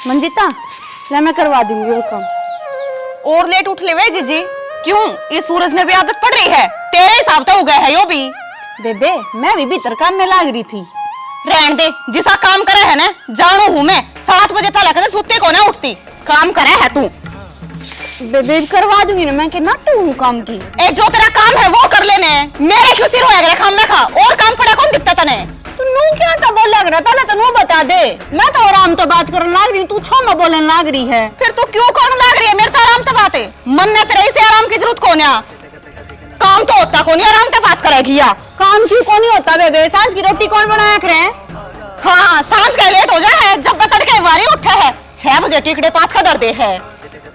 मंजिता ले मैं करवा दूंगी वो काम। और लेट उठ ले वे जीजी, क्यों? इस सूरज में भी आदत पड़ रही है, तेरे हिसाब तो हो गया है यो भी। बेबे मैं भी भीतर काम में लाग रही थी। रहन दे, जिसा काम करे है ना, जानू हूँ मैं। 7 बजे पहले कदे सुते को ना उठती, काम करे है तू। बेबे करवा दूंगी ना, मैं के नाटू हूँ काम की। ए जो तेरा काम है वो कर लेने, मेरे क्यों सिर होया काम में खा, और काम पड़ा कौन दिखता तने? तू नू क्या तो बोल लग रहा, पहले तो नू बता दे। मैं तो आराम तो बात करने लाग रही, तू छो में बोलने लाग रही है। फिर तू क्यों करने लाग रही है? मेरे तो आराम तो बात है, मन ने तेरे से आराम की जरूरत कौन है? काम तो होता कौन, आराम तो बात करेगी या काम क्यों कौन नहीं होता बेबे? सांझ की रोटी कौन बनाया करे? हाँ सांझ का लेट हो जाए है, जब तड़के वारी उठे है 6 बजे टिकड़े पात का दर्द है।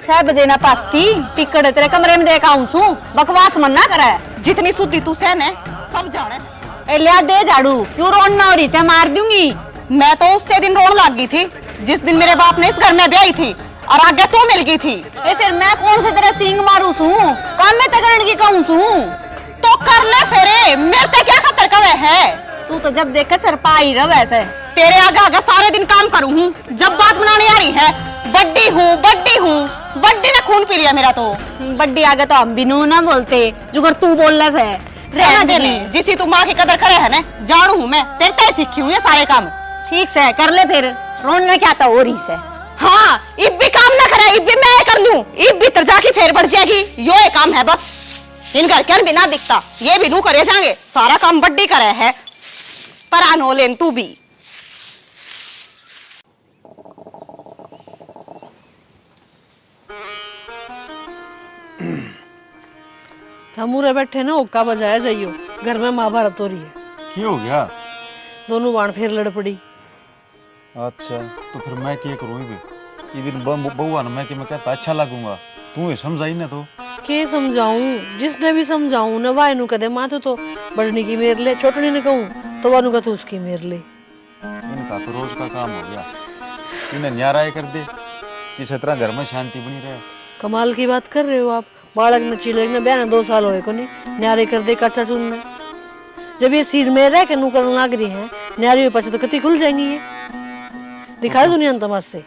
6 बजे ना पाती टिकट तेरे कमरे में देखा हूँ सू, बकवास मन ना करे। जितनी शुद्धि तू सहन है सब जाने। ए लिया दे झाड़ू, क्यों रोना हो रही से? मार दूंगी। मैं तो उससे दिन रोन लग गई थी जिस दिन मेरे बाप ने इस घर में ब्याही थी और आगे तो मिल गई थी। ए फिर मैं कौन से तेरे सींग मारू सू? काम में तगड़न की कहूँ सू तो कर ले फेरे, मेरे से क्या खतर कवे है? तू तो जब देखे सर पाई रह वैसे। तेरे आगे आगे सारे दिन काम करूँ हूँ, जब बात बनाने आ रही है बड्डी हूँ बड्डी हूँ, बड्डी ने खून पी लिया मेरा। तो बड्डी आगे तो हम भी नू ना बोलते, जुगर तू बोल रहे थे। रहना दे ले, जिसी तू माँ की कदर करे है ना, जानू हूँ मैं, तेरे ते सीखी हूँ ये सारे काम। ठीक से कर ले फिर, रोने क्या था हो रही से। हाँ इब भी काम ना करे, इब भी मैं कर लूं, इब भी तरजा की फेर बढ़ जाएगी। यो एक काम है बस, इन घर के भी ना दिखता, ये भी नू करे जाएंगे, सारा काम बड्डी करे है। पर आनो लेन तू भी। हमूरे बैठे ना ओक्का बजाया जाइयो, घर में महाभारत हो रही है। क्यों हो गया? दोनों बाण फिर लड़ पड़ी। अच्छा तो फिर मैं क्या करूँ? ये दिन बउआ ना मैं कहता अच्छा लगूंगा, तू ये समझाई ना तो के समझाऊं? जिसने भी समझाऊं ना वायनु कदे माथे तो बड़नी की मेर ले, छोटनी ने कहूं तो वानु का तू उसकी मेर ले। इनका तो रोज का काम हो गया, इन्हें न्यारा कर दे, किस तरह घर में शांति बनी रहे। कमाल की बात कर रहे हो आप। बालक न चिले न ब्याह न 2 साल होए को नहीं, न्यारे कर दे कच्चा चुन। जब ये सीध में रह के नू करने लग रही है, न्यारी में पचे तो कति खुल जाएंगी ये। दिखाए दुनिया ने तमाशे।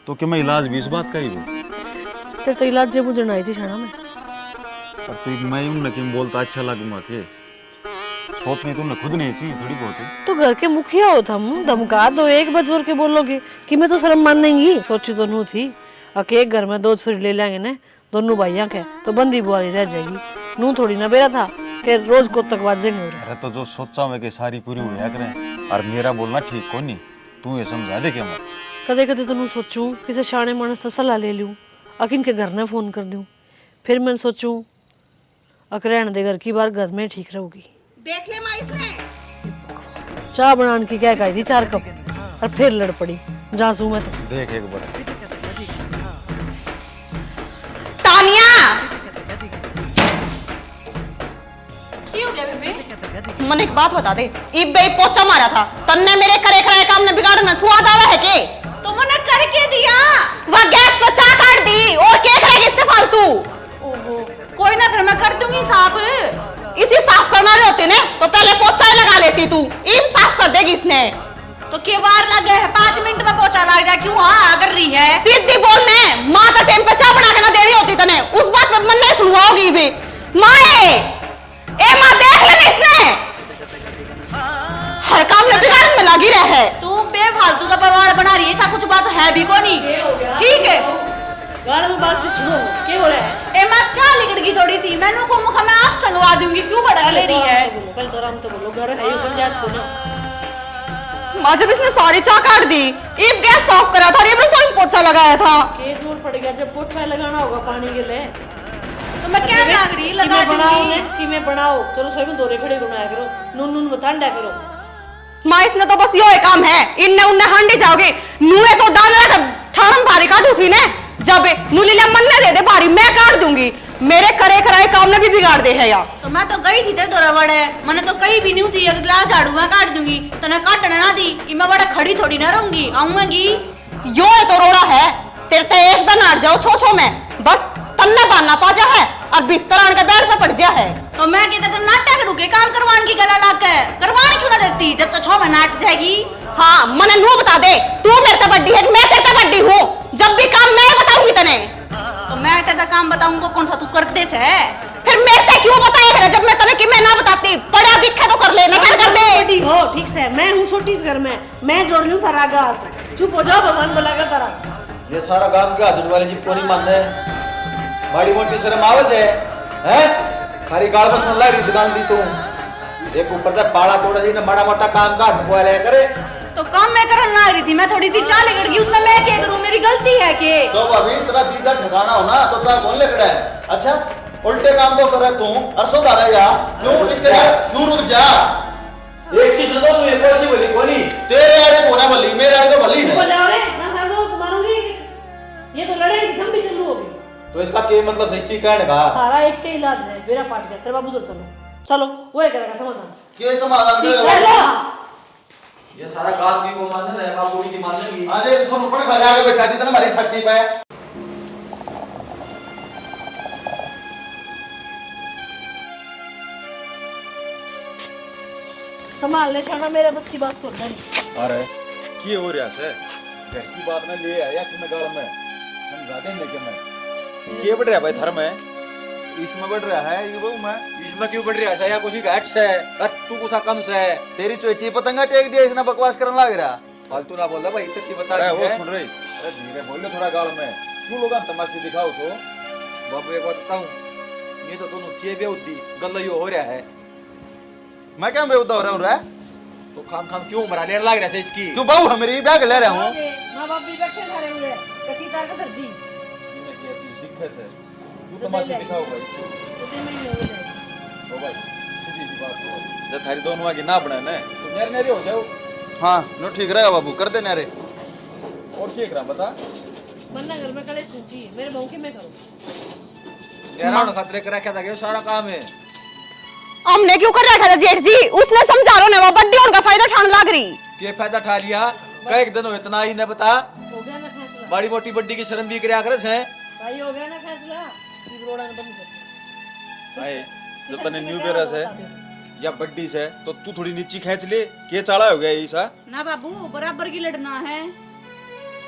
तो क्या मैं इलाज भी इस बात का ही हूँ? तेरे तो इलाज जब मुझे आई थी शाना में। अब तो मैं यूं ना कि बोलता अच्छा लगूंगा के सोचनी तुमने खुद नहीं चाहिए थोड़ी बहुत है। तो घर के मुखिया हो तुम, धमका दो एक बजवर के बोलोगे कि मैं तो शर्म मानेंगी। सोची तो नू थी अके एक घर में 2 छुरी ले लेंगे ना दोनों भाइयों के, तो बंदी बुआरी रह जाएगी। नू थोड़ी ना बेरा था कि रोज को तक बाजेंगे। अरे तो जो सोचा मैं कि सारी पूरी हो करें, और मेरा बोलना ठीक को नहीं, तू ये समझा दे क्या? मैं कदे कदे तो नू सोचूं किसी शाणे मानस से सलाह ले लूं, अकिन के घर ने फोन कर दूं। फिर मैं सोचूं अकरैन दे घर की बार घर में ठीक रहूगी। देख ले माँ इसने चाय बनाने की क्या कही थी 4 कप, और फिर लड़ पड़ी। जासू मैं तो देख एक बार तानिया। क्यों गया बेबे? मन एक बात बता दे, इब बे पोचा मारा था तन्ने मेरे करे कराए काम ने बिगाड़ना स्वाद आवा है के? तो मैंने करके दिया। वह गैस पर चाय काट दी और क्या करेगी इससे फालतू? ओहो कोई ना, फिर मैं कर दूंगी साफ। इसी साफ करना रहे होते ने तो पहले पोचा ही लगा लेती तू, इब साफ कर देगी इसने। तो के बार लगे है 5 मिनट में पोछा लग जाए, क्यों हाँ कर रही है? सीधी बोलने माँ का टाइम पे चाय बना के ना दे रही होती तने, उस बात पे मन नहीं सुनवाओगी भी। माँ ए माँ देख लेने इसने हर काम में बिगाड़ने में लगी रहे है। तू बेफालतू का परिवार बना रही है, ऐसा कुछ बात है भी को नहीं। ठीक है गाल में बात सुनो, क्या हो रहा है? ए माँ चाय लिगड़ गई थोड़ी सी, मैंने को मुखा मैं आप संगवा दूंगी, क्यों बड़ा ले रही है? कल तो आराम तो बोलो, घर है यो पंचायत को ना। माँ जब इसने सारी चाय काट दी, इब गैस साफ करा था, इब रसोई में पोछा लगाया था। के जोर पड़ गया जब पोछा लगाना होगा पानी के लिए। तो मैं क्या मांग रही लगा दूंगी। कि मैं बनाओ तो रसोई में दोरे खड़े बनाया करो, नून नून बतांडा करो। माँ इसने तो बस यो ही काम है, इनने उनने हांडी जाओगे नुए तो डाल रहा ठाणम भारी काटू थी ने, जब नुलीला मन ने दे दे भारी मैं काट दूंगी। मेरे करे कराए काम ने भी बिगाड़ दे है यार। तो मैं तो गई थी तेरे दौरा बड़े, मैंने तो कहीं भी नहीं थी, अगला झाड़ू मैं काट दूंगी, तो ना काटना ना दी, मैं बड़ा खड़ी थोड़ी ना रहूंगी, आऊंगी। यो है तो रोड़ा है, तेरे ते एक बना जाओ छो छो में, बस तन्ने बांधना पा जा है और भीतर आने के बेड पे पड़ जा है। तो मैं कहता तो नाटक रुके काम करवाने की गला लाग है, करवाने क्यों ना देती जब तो 6 महीना हट जाएगी। हाँ मने नू बता दे, तू मेरे से बड्डी है मैं तेरे से बड्डी हूँ? जब भी काम मैं बताऊंगी तने। तो मैं तेरा काम बताऊंगा कौन सा तू कर दे से है। फिर मेरे से क्यों बताया करे जब मैं तने कि मैं ना बताती। पढ़ा दिखे तो कर ले ना कर दे। बड़ी हो ठीक से, मैं हूँ छोटी इस घर में, मैं जोड़ लूँ थारा गात। चुप हो जाओ, भगवान बुलाकर तारा। ये सारा काम क्या हाजन वाले जी को नहीं मानने। बड़ी मोटी शर्म आवे से हैं? खारी गाल बस मन लागी दुकान दी तू। एक ऊपर से पाड़ा तोड़ा जी ने माड़ा मोटा काम का हाथ बोले करे। तो काम मैं करन ना रही थी, मैं थोड़ी सी चाल लड़ गई उसमें, मैं क्या करूं, मेरी गलती है के। तो अभी तेरा जीजा ठिकाना हो ना तो तेरा कौन लेकड़ा है? अच्छा उल्टे काम तो कर रहा तू, अरसों दा रहा या क्यों इसके क्यों रुक जा। एक चीज तो तू एक ऐसी बोली कोनी। तेरे आगे कोना भली, मेरे आगे तो भली चुप हो है। जाओ रे, ना कर दो, मारूंगी। ये तो लड़ाई हम भी चलू होगी। तो इसका क्या मतलब सस्ती कहने का? तारा एक के इलाज है, मेरा पाट गया, तेरे बाबू तो चलो चलो, वो है करेगा समाधान। के समाधान ठीक करेगा? है लो। ये सारा काम की को मानने है, बाबू की मानेगी। अरे सब ऊपर खड़े आके बैठा दी तना हमारी छत्ती पे। संभाल ले शाना, मेरे बस की बात कर नहीं। अरे ये हो रहा है गैस की बात में ले आया कि मैं गाल में समझा देंगे कि मैं ये बढ़ रहा भाई धर्म है इसमें बढ़ रहा है ये बहू मैं। इसमें क्यों बढ़ रहा है? या कुछ घाट से है, तू कुछ कम से है। तेरी चोटी पतंगा टेक दिया इसने बकवास करने लग रहा। फालतू ना बोल भाई, इतनी बता अरे रही वो है। सुन रही अरे धीरे बोलो थोड़ा गाल में क्यों लोग तमाशे दिखाओ तो। बाबू एक बात बताऊं, ये तो दोनों थे बेउद्दी गल्ला यो हो रहा है। मैं क्या बेउदा हो रहा हूँ रे? तो खाम खाम क्यों मरा लेने लग रहा है इसकी? तू बहू है मेरी, बैग ले रहा हूँ। माँ बाप भी बैठे खा रहे हुए, कसी तार का दर्दी। इन्हें क्या चीज दिखे से क्यों तमाशे दिखाओ भाई। तो दिन में ही हो गए। ओ भाई सीधी सी बात है जब थारी दोनों आगे ना बने ना तो नेर नेरे हो जाओ। हाँ नो ठीक रहेगा बाबू, कर देना रे। और क्या करा बता। मन्ना घर में कड़े सूची, मेरे बहू के मैं करूँ। यार खतरे करा क्या था कि सारा काम है। हमने क्यों कर रखा था जेठ जी? उसने समझा लो ना, वो बड्डी उनका फायदा ठान लाग रही। के फायदा ठा लिया? कई दिन हो इतना ही न बता। हो गया ना फैसला बड़ी मोटी बड्डी की शर्म भी करया करे है। भाई, हो गया ना फैसला कि रोड़ा खत्म कर। आए जब तने न्यू बेरस है या बड्डी से तो तू थोड़ी नीची खींच ले के चाला हो गया ईसा। ना बाबू बराबर की लड़ना है।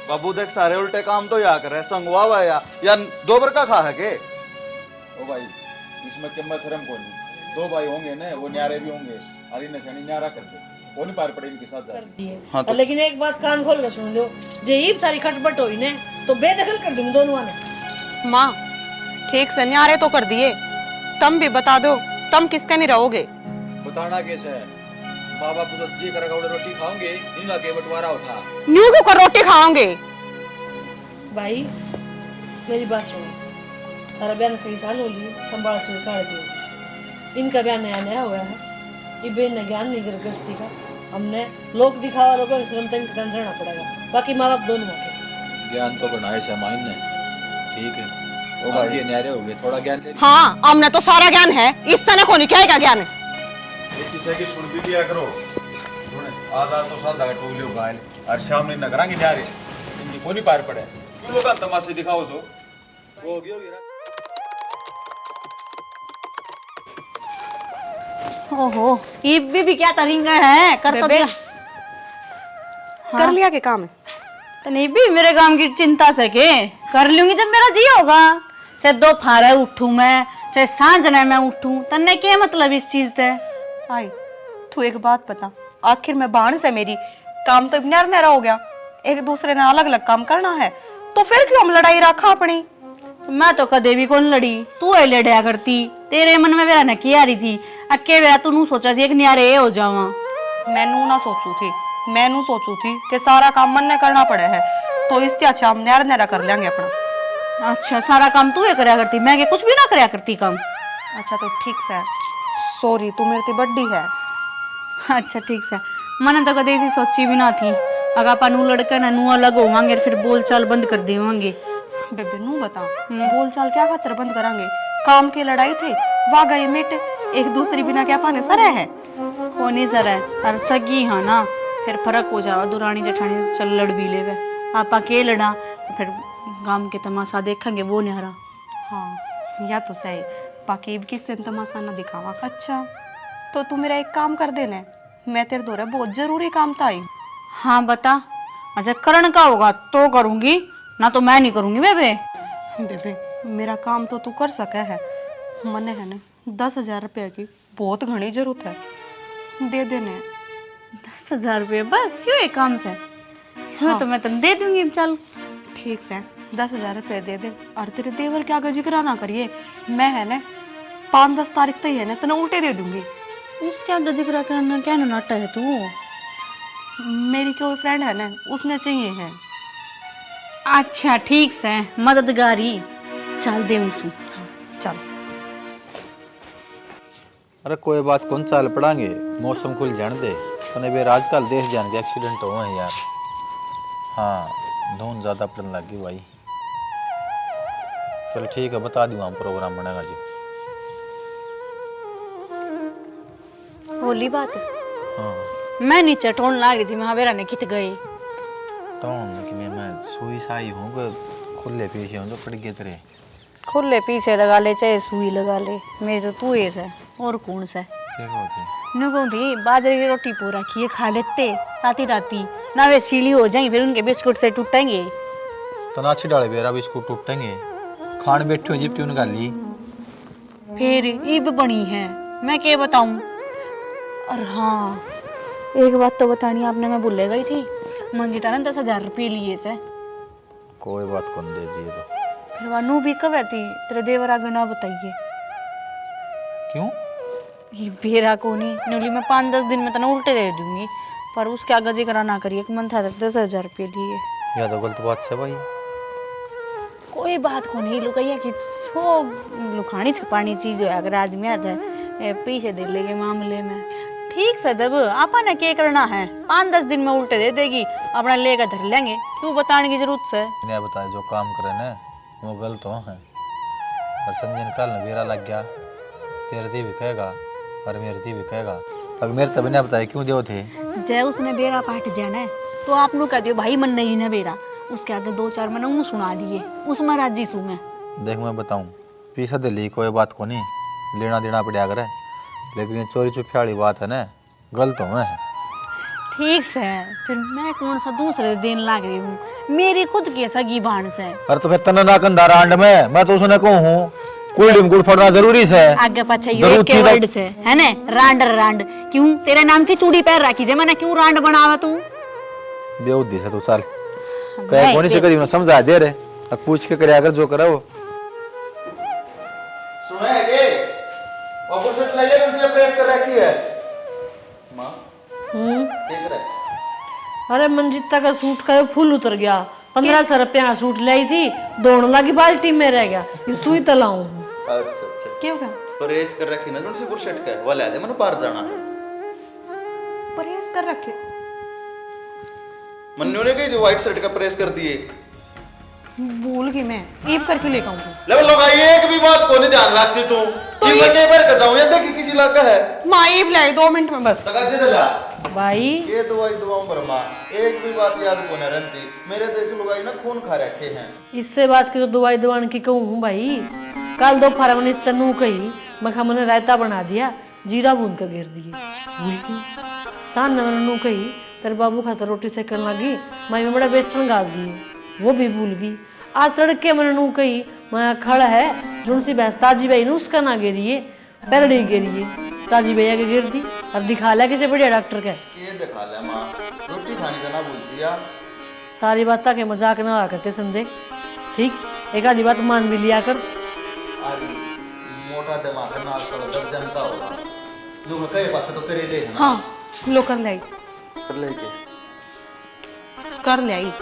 बाबू देख सारे उल्टे काम तो या कर रहे, संगवा हुआ या दो बार का खा है के? ओ भाई इसमें क्या शर्म को नहीं। दो भाई होंगे ना वो न्यारे भी होंगे, अरे नशानी न्यारा कर दे वो नहीं पार पड़ेगी के साथ कर जाके। दिए। हाँ तो- लेकिन एक बात कान खोल के सुन लो, जेब सारी खटपट हुई ने तो बेदखल कर दूंगी दोनों ने। माँ ठीक से न्यारे तो कर दिए, तुम भी बता दो तुम किसके नहीं रहोगे। बताना कैसे है? माँ बाप तो जी करेगा उड़े रोटी खाओगे, इनका के बंटवारा उठा। न्यू को कर रोटी खाओगे। भाई मेरी बात सुनो, तारा बयान कई साल हो ली, संभाल के कर दियो। इनका बयान नया नया हुआ है, ये बेन ने ज्ञान नहीं कर गस्ती का। हमने लोग दिखावा लोगों के श्रम तक रहना पड़ेगा, बाकी माँ बाप दोनों के। ज्ञान तो बनाए से माइन ने, ठीक है। वो भाई न्यारे हो गए, थोड़ा ज्ञान ले। हाँ हमने तो सारा ज्ञान है, इस तरह को नहीं क्या है ज्ञान। ये किसे की सुन भी लिया करो। सुने आधा तो साधा टोलियो गायल और शाम ने नगरांगे न्यारे इनकी कोनी पार पड़े क्यों लोग तमाशे दिखाओ तो। वो होगी ओहो ये भी क्या तरीका है कर तो दिया। कर लिया के काम है। तो नहीं भी मेरे काम की चिंता से के कर लूंगी जब मेरा जी होगा। चाहे दो फारे उठूं मैं, चाहे सांझ ना मैं उठूं, तन्ने क्या मतलब इस चीज से? आई तू एक बात बता, आखिर में बाण से मेरी काम तो न्यारा न्यारा हो गया, एक दूसरे ने अलग अलग काम करना है, तो फिर क्यों हम लड़ाई रखा अपनी। मैं तो कदे भी कौन लड़ी, तू है लड़या करती। तेरे मन में मेरा नकी आ रही थी, अक्के मेरा तू सोचा थी एक न्यारे हो जावा। मैनू ना सोचू थी, मैनू सोचू थी कि सारा काम मन ने करना पड़े है, तो इससे अच्छा हम न्यारा न्यारा कर लेंगे अपना। अच्छा सारा काम तू है करया करती, मैं क्या कुछ भी ना करया करती काम। अच्छा तो ठीक से, सॉरी तू मेरी बड्डी है। अच्छा ठीक से, मैंने तो कदे ऐसी सोची भी ना थी। अगर अपन नू लड़के ना नू अलग होवांगे फिर बोल चाल बंद कर देवांगे। बेबे नू बता, बोल चाल क्या खातर बंद करांगे? काम की लड़ाई थी, वाह गए मिट, एक दूसरी बिना क्या पाने सर है। होनी जरा और सगी हाँ ना, फिर फर्क हो जावा। दुरानी जेठानी से चल लड़ भी लेवे, आपा के लड़ा तो फिर गांव के तमाशा देखेंगे वो न्यारा। हाँ या तो सही, बाकी अब किस से तमाशा ना दिखावा। अच्छा तो तू मेरा एक काम कर देना, मैं तेरे दौरे बहुत जरूरी काम था। हाँ बता। अच्छा करण का होगा तो करूंगी, ना तो मैं नहीं करूंगी बेबे। बेबे मेरा काम तो तू कर सके है, मने है ना 10,000 रुपया की बहुत घनी जरूरत है, दे देने। 10,000 रुपये बस क्यों एक काम से? हाँ तो मैं तुम दे दूंगी। चल ठीक से 10,000 रुपये दे दे। और तेरे देवर के आगे जिक्र ना करिए, मैं है ना 5-10 तारीख तक है ना तना उल्टे दे दूंगी। उसके आगे जिक्र करना क्या नाटा है तू? मेरी कोई फ्रेंड है ना, उसने चाहिए है। अच्छा ठीक से, मददगारी। चल दे उसू। हाँ चल। अरे कोई बात कौन चाल पड़ांगे, मौसम खुल जान दे। तने बेर आजकल देश जान के एक्सीडेंट हो हैं यार। हाँ धुन ज़्यादा पड़ने लगी भाई। चलो ठीक है, बता दूँ हम प्रोग्राम बनेगा जी। होली बात है। हाँ मैं नीचे टोन लाग रही थी, मैं हवेरा ने कित गए तो कि मैं सुई साई हूँ कि खुले पीछे हूँ जो पड़ गए तेरे। खुले पीछे लगा ले चाहे सुई लगा ले, मेरे तो तू ऐसा है और कौन सा है। क्या होती नु कहूँ थी बाजरे की रोटी पूरा खिए खा लेते राती राती ना, वे सीली हो जाएंगे फिर उनके बिस्कुट से टूटेंगे। तो नाची डाले बेरा बिस्कुट टूटेंगे, खान बैठे हो जिप क्यों निकाली। फिर ईब बनी है, मैं क्या बताऊं। और हाँ एक बात तो बतानी आपने, मैं भूल गई थी। मंजिता ने 10,000 रुपये लिए से। कोई बात कौन दे दिए तो। फिर वानू भी कब थी तेरे देवर आगे ना बताइए। क्यों? ये बेरा को नहीं नूली, मैं 5-10 दिन में तना उल्टे दे दूंगी, पर उसके आगे जिक्र ना करिए कि मन था 10,000 रुपये लिए। या तो गलत बात है भाई। कोई बात को नहीं लुकाइए कि सो लुखानी छपानी चीज हो अगर आदमी आता है पीछे दे लेगे मामले में। ठीक से जब आपा ने क्या करना है, 5-10 दिन में उल्टे दे देगी, अपना लेकर धर लेंगे, क्यों बताने की जरूरत है। इन्हें बताए जो काम करे ना वो गलत हो है। और संजन कल न बेरा लग गया, तेरे दी भी कहेगा और मेरे दी भी कहेगा। अब मेरे तब ने बताया क्यों दो थे। जय उसने बेरा पाट जाना तो आप लोग कह दियो भाई मन नहीं ना बेरा, उसके आगे 2-4 मैंने ऊँ सुना दिए, उसमें राजी सू मैं। देख मैं बताऊं पीछा दिल्ली कोई बात को नहीं लेना देना पड़ा करे, लेकिन ये चोरी चुपके वाली बात है ना गलत हो है। ठीक से फिर मैं कौन सा दूसरे दिन लाग रही हूँ, मेरी खुद की सगी भान से। अरे तो फिर तना ना कंधा रांड में मैं तो उसने कहूँ हूँ कुल गुड़ फड़ना जरूरी से आगे पीछे ये के वर्ड से है ना, रांड रांड क्यों तेरे नाम की चूड़ी पैर रखी जे, मैंने क्यों रांड बनावा तू। बेउद्दी से तू चल कहे कोनी से करी समझा दे रे, अब पूछ के करे अगर जो करा वो। सुना है कि वो बुशट लाइए उनसे प्रेस कर रखी है माँ। देख रहे अरे मंजिता का सूट का फूल उतर गया, 1500 रुपया सूट लाई थी, दौड़ लगी बाल्टी में रह गया, ये सुई तलाऊं। अच्छा अच्छा क्यों का प्रेस कर रखी ना उनसे बुशट का वो ले दे मैंने पार जाना है। परहेज कर रखे। मन्नू ने कही थी व्हाइट शर्ट का प्रेस कर दिए, भूल गई मैं, ईब करके लेकर आऊंगी। लेवल लोग आई एक भी बात को नहीं ध्यान रखती तू तो ये कई बार का जाऊं या देखी किसी लगा है माँ ईब लाए 2 मिनट में बस। सगा जे ला भाई ये दवाई दुआओं पर माँ एक भी बात याद को न रहती, मेरे देश लोग आई ना खून खा रखे हैं। इससे बात की तो दवाई दवान की कहूँ भाई, कल दोपहर मैंने इस तनु कही, मैं मैंने रायता बना दिया, जीरा भून कर घेर दिए, शान ने मैंने नू कही तेरे बाबू खातर रोटी सेकने लगी, मैं बड़ा बेसन गाल दिए, वो भी भूल गई। आज तड़के मैंने नू कही मैं खड़ा है जुन सी भैंस ताजी भाई ने उसका ना गिरिए पैरड़ी गिरिए, ताजी भैया के गिर दी और दिखा लिया किसी बढ़िया डॉक्टर के। ये दिखा ले माँ रोटी खाने का ना भूल दिया। सारी बात के मजाक ना आ करते संजय, ठीक एक आधी बात मान भी लिया कर। अरे मोटा दिमाग है ना आजकल दब जनता होगा जो मैं कई बात तो करे ले हाँ लो कर ले कर ले के कर ले आई।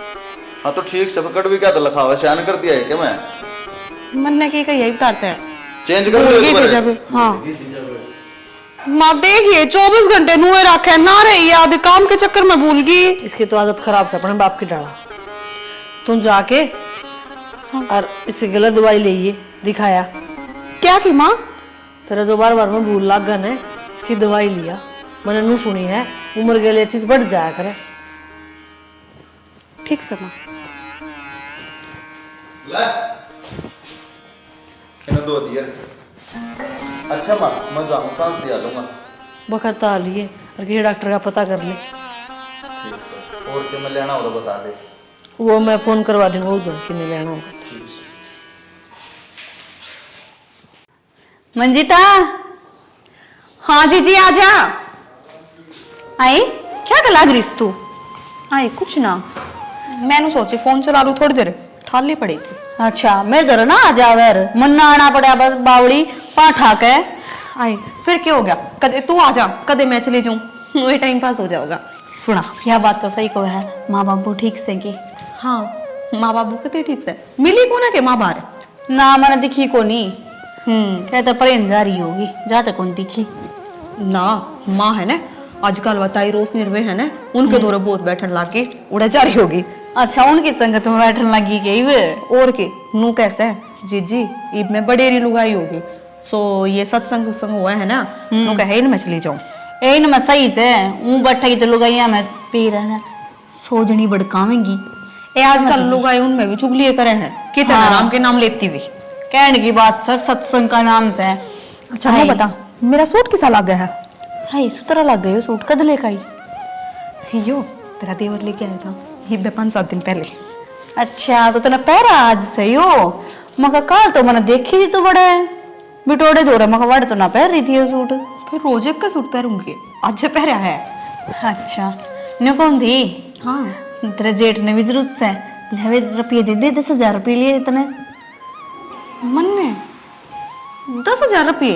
हाँ तो ठीक से पकड़ भी क्या तो लिखा हुआ शान कर दिया है क्या मैं मन ने की यही उतारते हैं चेंज कर भूल दो गई एक थी बार। जब। हाँ माँ देखिए 24 घंटे नुए रखे ना रही याद, काम के चक्कर में भूल गई। इसकी तो आदत खराब है अपने बाप की डाला। तुम जाके और इसकी गलत दवाई ले दिखाया क्या की माँ? तेरा जो बार में भूल लाग गन है, इसकी दवाई लिया, मैंने नू सुनी है उम्र के लिए चीज बढ़ जाया करे। ठीक से माँ ले इन दो दिया। अच्छा माँ मैं जाऊँ सांस दिया लूंगा। बखत आ लिए और किसी डॉक्टर का पता कर ले। ठीक है और क्या मैं लेना हो तो बता दे। वो मैं फोन करवा दूंगा उधर कि नहीं लेना होगा। मंजिता हाँ जीजी आ जा। आई क्या कर लाग रही तू? आई कुछ ना, मैंने सोची फोन चला लू थोड़ी देर, ठाली पड़ी थी। अच्छा मेरे घर ना आ जावर मन्ना आना पड़ा बस बावड़ी पाठा के। आई फिर क्या हो गया, कदे तू आ जा कदे मैं चली जाऊं, वही टाइम पास हो जाएगा। सुना, यह बात तो सही को है, माँ बाबू ठीक से की? हाँ माँ बाबू कहते ठीक से मिली को ना के माँ बाहर ना मैंने दिखी को नहीं। क्या तो परेन जा रही होगी, जाते कौन दिखी ना। माँ है ना आजकल बताई रोशनी वे है ना, उनके दौरे बहुत बैठन लाग के उड़ा जा रही होगी। अच्छा उनकी संगत में बैठन लगी गई वे। और के नू कैसे है जीजी, ईब में बडेरी लुगाई होगी, सो ये सत्संग सुत्संग हुआ है ना, नू कहे इन मैं चली जाऊं। ए न मैं सही से ऊ बैठेगी तो लुगाइया में पी रहे सोजनी बड़कावेंगी। ए आजकल लुगाई उनमें भी चुगलिए करे हैं, कितने हाँ। राम के नाम लेती हुई। कहने की बात सर सत्संग का नाम से। अच्छा मैं बता, मेरा सूट किसा लग गया है? हाय सुतरा लग गई सूट कद लेकर आई? यो तेरा देवर लेके आया था ये 5-7 दिन पहले। अच्छा तो तने पहरा आज से यो? मका काल तो मैंने देखी थी तो बड़े बिटोड़े दौरे मका वड़ तो ना पहन रही थी ये सूट। फिर रोज एक का सूट पहनूंगी, आज पहरा है। अच्छा न कौन थी? हाँ तेरे जेठ ने भी जरूरत से ले रुपये दे दे 10,000 रुपये लिए इतने मन ने 10,000 रुपये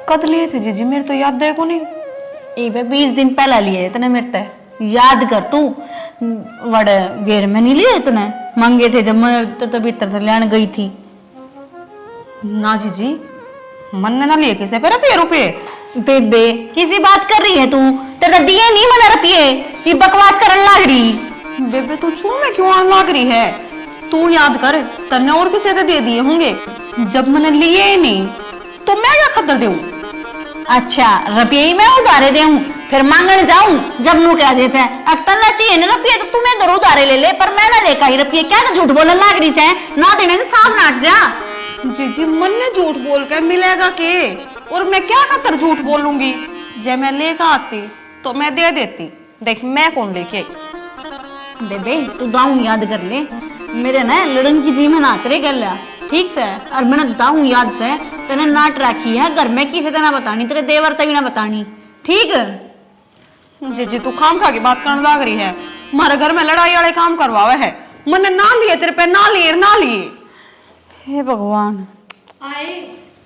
कद लिए थे जीजी, मेरे तो याद है को नहीं। ए बे 20 दिन पहला लिए इतने मेरे ते याद कर तू। वड़ गेर में नहीं लिए इतने मांगे थे जब मैं तो भीतर से लेने गई थी। ना जीजी मन ने ना लिए किसे पे रुपये। बेबे किसी बात कर रही है तू? तेरा दिए नहीं मना रुपये, ये बकवास करने लग रही। बेबे तू छू में क्यों आने लग रही है? तू याद कर तन्ने और किसे तो दे दिए होंगे, जब मैंने लिए ही नहीं तो मैं क्या खतर दूं? अच्छा रुपये ही मैं उधारे दे फिर मांगने जाऊं जब नू क्या जैसे अक्तर ना चाहिए ना रुपये तो तुम्हें इधर उधारे ले ले पर मैं ना लेकर ही रुपये क्या ना झूठ बोलने लग रही से ना देने साफ नाट जा। जीजी मन ने झूठ बोल कर मिलेगा के, और मैं क्या खतर झूठ बोलूंगी? जब मैं लेकर आती तो मैं दे देती, देख मैं कौन लेके आई। बेबे तू दाऊं याद कर ले मेरे ना लड़न की जी में ना करे कर लिया ठीक से, और मैंने दाऊं याद से तेने नाट रखी है घर में किसी तरह बतानी, तेरे देवर तभी ना बतानी ठीक है? जीजी तू खाम खा की बात करने लग रही है, हमारे घर में लड़ाई वाले काम करवावे है, मैंने ना लिए तेरे पे ना लिए। हे भगवान आए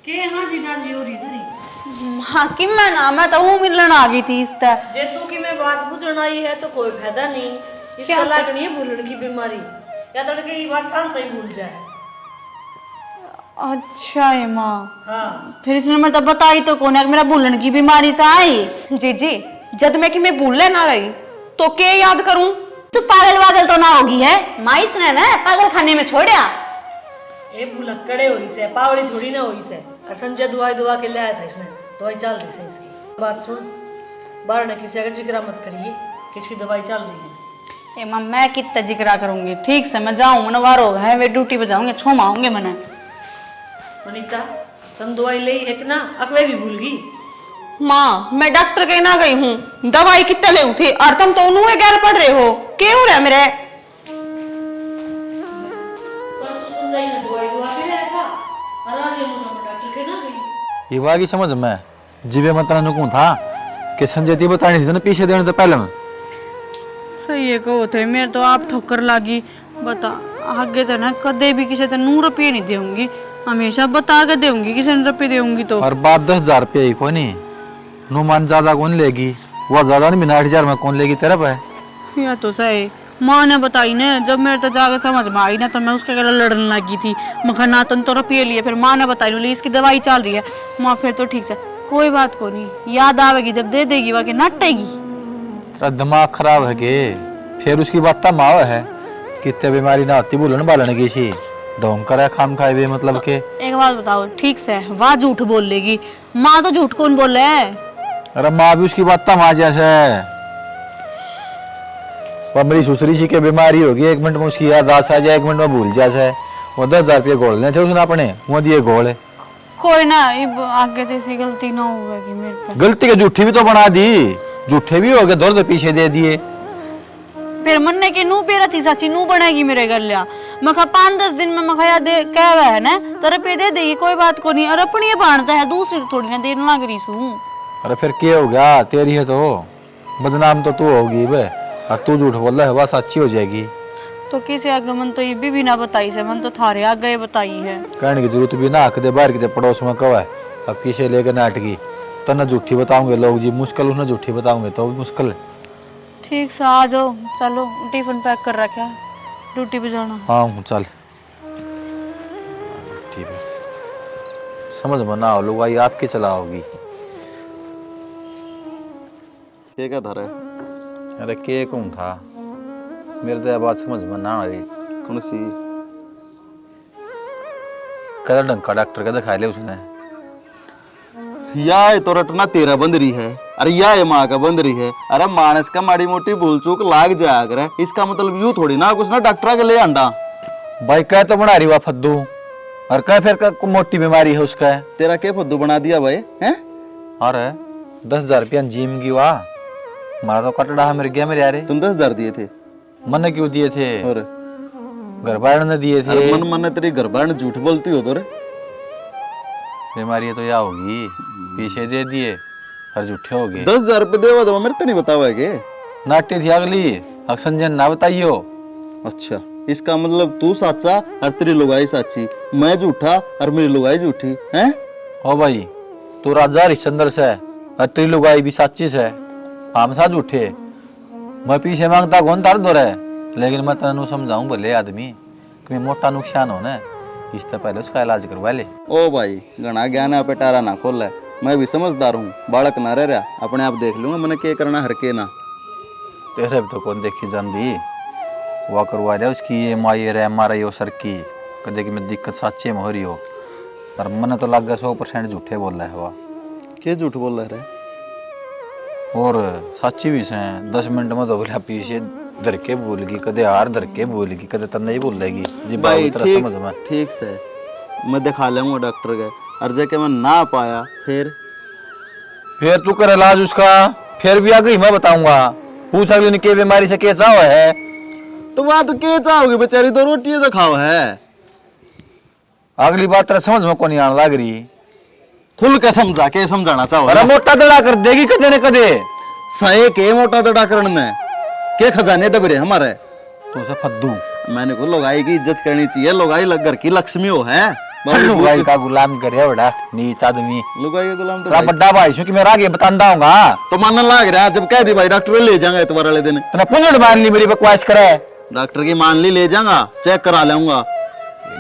के हाँ जी ना जी हो रही थी। हाँ कि मैं ना मैं तो हूँ मिलने आ गई थी इस तरह। जे तू की मैं बात बुझण आई है तो कोई फायदा नहीं, इसका लगनी है भूलने की बीमारी, या तड़के की बात शांत ही भूल जाए। अच्छा है माँ, हाँ फिर इसने मेरे तो बताई तो कौन है कि मेरा भूलने की बीमारी से आई। जीजी जब मैं कि मैं भूलने ना रही तो के याद करूं? तू पागल वागल तो ना होगी है? माँ इसने ना पागल खाने में छोड़ा। ये भुलक्कड़े हो रही से, पावड़ी थोड़ी ना हो रही से। और संजय दवाई दुआ के ले आया था इसने, दवाई चल रही से इसकी। बात सुन, बाहर ने किसी का जिक्र मत करिए, किसकी दवाई चल रही है। ए माँ मैं कितना जिक्रा करूंगी, ठीक से मैं जाऊँ मनवारो है वे ड्यूटी पे जाऊंगे छोमा आऊंगे मैंने। वनीता तुम दवाई ले है कि ना, अकवे भी भूल गई। माँ मैं डॉक्टर के ना गई हूँ, दवाई कितने ले थे और तुम तो उन्हें गैर पड़ रहे हो, क्यों हो रहा है मेरे? परसों संजय ने दवाई दुआ के ले आया था, और आज ये डॉक्टर के ना गई। ये बाकी समझ में जीवे मतला नुकू था कि संजय ती बतानी थी ना पीछे देने तो पहले में। सही है कहो थे मेरे तो आप ठोकर लागी बता आगे तो ना कदे भी किसी नू रुपये नहीं दूंगी, हमेशा बता के दूंगी किसी ने रुपये दूंगी तो। और बात 10,000 रुपये ही कोई नहीं, नुमान ज्यादा कौन लेगी, वो ज्यादा नहीं बिना 8,000 में कौन लेगी तेरा पे। या तो सही माँ ने बताई ना, जब मेरे तो जाकर समझ में आई ना तो मैं उसके गले लड़ने लगी थी, मखा ना तो रुपये लिए, फिर माँ ने बताई बोली इसकी दवाई चल रही है। माँ फिर तो ठीक से कोई बात को नहीं, याद आवेगी जब दे देगी बाकी नटेगी। तेरा दिमाग खराब है के, फिर उसकी बात तब माव है कितने बीमारी ना होती बोलन बालन की सी ढोंग करे खाम खाए भी मतलब के। एक बात बताओ ठीक से वाह झूठ बोल लेगी, माँ तो झूठ कौन बोल रहा है? अरे माँ भी उसकी बात तब आ जैसे वो मेरी सुसरी सी के बीमारी होगी, 1 मिनट में उसकी याददाश्त आ जाए, 1 मिनट में भूल जाए। वो 10,000 रुपये घोलने थे उसने अपने, वो दिए घोल। कोई ना आगे तो ऐसी गलती ना होगी मेरे पे। गलती के झूठी भी तो बना दी, झूठे भी हो गए, दौड़ पीछे दे दिए। फिर मन्ने के नू पेरा थी चाची नू बनेगी मेरे घर लिया। मैं कहा 5-10 दिन में मैं कहा दे कह है ना तेरे पे दे देगी कोई बात को नहीं। और अपनी ये बांधता है दूसरी तो थोड़ी ना देर लग रही सू। अरे फिर क्या हो गया, तेरी है तो बदनाम तो तू होगी बे, और तू झूठ बोल रहा है, बस अच्छी हो जाएगी। तो किसी आगे मन तो ये भी ना बताई से, मन तो थारे आगे बताई है। कहने की जरूरत भी ना, आखदे बाहर किते पड़ोस में कवा है, अब किसे लेकर नाटकी तना झूठी बताऊंगे लोग जी, मुश्किल उन्हें झूठी बताऊंगे तो भी मुश्किल है। ठीक से आ जाओ, चलो टिफिन पैक कर रखा है, ड्यूटी पे जाना। हाँ चल ठीक है, समझ में ना हो लोग आई आपकी चलाओगी। क्या धरा है? अरे के कौन था, मेरे तो बात समझ में ना आ रही। कौन सी? कदा ढंग का डॉक्टर का दिखा ले उसने। या है तो रटना तेरा बंद रही है, अरे या है माँ का बंद रही है। अरे मानस का माड़ी मोटी भूल चूक लाग जाया करे, इसका मतलब यूं थोड़ी ना कुछ ना डॉक्टर के ले अंडा। भाई कह तो बना रही हुआ फद्दू, और कह फिर मोटी बीमारी है उसका। तेरा क्या फद्दू बना दिया भाई हैं? अरे 10,000 रुपया जिम की वाह, मारा तो कटड़ा मिल गया मेरे यारे। तुम 10,000 दिए थे? मन क्यों दिए थे? और घर बार ने दिए थे। मन मन तेरी घर बार झूठ बोलती हो तो रे। बीमारी तो या होगी, पीछे दे दिए और झूठे हो गए। 10,000 रुपये देवा दो मेरे तो नहीं बतावा है के? नाट्य थी अगली, अक्संजन ना बताइयो। अच्छा, इसका मतलब तू साचा और तेरी लुगाई साची, मैं झूठा और मेरी लुगाई झूठी हैं? ओ भाई तू राजा हरिश्चंद्र से और तेरी लुगाई भी साची से, हम सा झूठे। मैं पीछे मांगता कौन तार दो रहे, लेकिन मैं तेनू समझाऊं भले आदमी कि मोटा नुकसान हो ना, इससे पहले उसका इलाज करवा ले। ओ भाई घना ज्ञान है, पेटारा ना खोल है। मैं भी समझदार हूँ, बालक ना रह रहा, अपने आप देख लूंगा मैंने क्या करना हर के ना। तेरे भी तो कौन देखी जानती, वो करवा रहा उसकी ये माई रे मारा यो सर की कदे की मैं दिक्कत सच्चे में हो रही हो, पर मन तो लग गया 100% झूठे बोल रहा है वह। क्या झूठ बोल रहा है? और सच्ची भी से 10 मिनट में तो बोला पीछे धर के बोल गई, कदे हार धर के बोल गई, कदे तन नहीं बोल लेगी जी भाई। बात समझ में। ठीक से मैं दिखा लूंगा डॉक्टर के, और जाके मैं ना पाया फिर तू कर इलाज उसका, फिर भी आगे मैं बताऊंगा। पूछ अगली ने के बीमारी से क्या चाव है, तो वहां तो क्या चाहोगे बेचारी, तो रोटी तो खाओ है। अगली बात तेरा समझ में कौन आने लग रही। खुल के समझा के समझाना चाहो। अरे मोटा दड़ा कर देगी कदे न कदे, सही के मोटा दड़ा करने में के खजाने दबरे हमारे। तू से फद्दू। मैंने को लोगाई की इज्जत करनी चाहिए, लोगाई घर की लक्ष्मी हो है। लुगाई का गुलाम करे बड़ा नीच आदमी, लुगाई का गुलाम तो तेरा बड़ा भाई सु कि मैं आगे बतांदा हूंगा। तो मानने लग रहा है, जब कह दी भाई डॉक्टर ले जाएंगे इतवार वाले दिन, तूने पुंजड़ मान ली मेरी बकवास करे। डॉक्टर की मान ली ले जाऊंगा, चेक करा लूंगा।